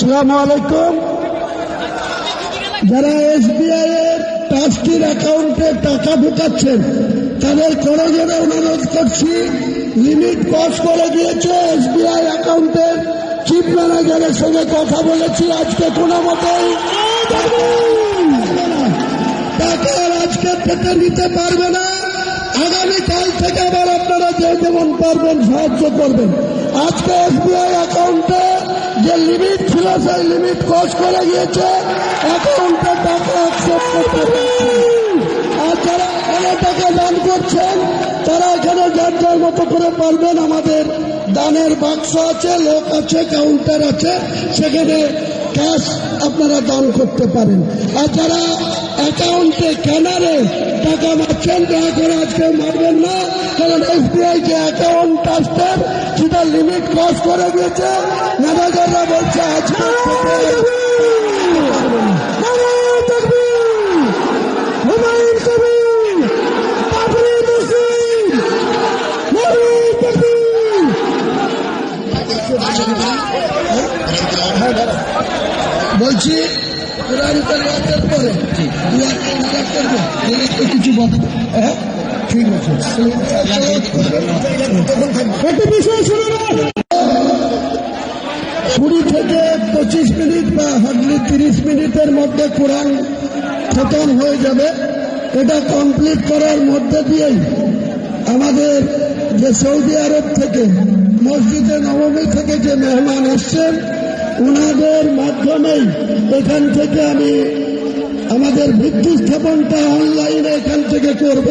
আসসালামু আলাইকুম। যারা এসবিআই এর ট্রাস্টির অ্যাকাউন্টে টাকা ঢুকাচ্ছেন তাদের করজোড়ে অনুরোধ করছি, লিমিট ক্রস করে গিয়েছে। এসবিআই অ্যাকাউন্টের চিফ ম্যানেজারের সঙ্গে কথা বলেছি, আজকে কোনো মতেই টাকা আজকে থেকে নিতে পারবে না। আগামীকাল থেকে আবার আপনারা যে যেমন পারবেন সাহায্য করবেন। আজকে এসবিআই অ্যাকাউন্টে যে লিমিট ছিল সেই লিমিট ক্রস করে গিয়েছে, অ্যাকাউন্টে টাকা অ্যাকসেপ্ট করতে পারছেন। আর যারা এখানে টাকা দান করছেন তারা এখানে যার যার মতো করে পারবেন। আমাদের দানের বাক্স আছে, লোক আছে, কাউন্টার আছে, সেখানে ক্যাশ আপনারা দান করতে পারেন। আর যারা অ্যাকাউন্টে ক্যানারে টাকা মারছেন দয়া করে আজকে মারবেন না, কারণ এসবিআই যে অ্যাকাউন্ট ট্রাস্টের সেটা লিমিট ক্রস করে গিয়েছে। ম্যানেজাররা বলছে আজকে বলছি কোরআনের পরে কিছু বলতে। হ্যাঁ ঠিক আছে, একটা বিষয় শুনে 20 থেকে 25 মিনিট বা হার্ডলি 30 মিনিটের মধ্যে কোরআন খতম হয়ে যাবে। এটা কমপ্লিট করার মধ্যে দিয়েই আমাদের যে সৌদি আরব থেকে মসজিদে নববী থেকে যে মেহমান এসছেন ওনাদের মাধ্যমেই এখান থেকে আমি আমাদের ভিত্তি স্থাপনটা অনলাইনে এখান থেকে করব।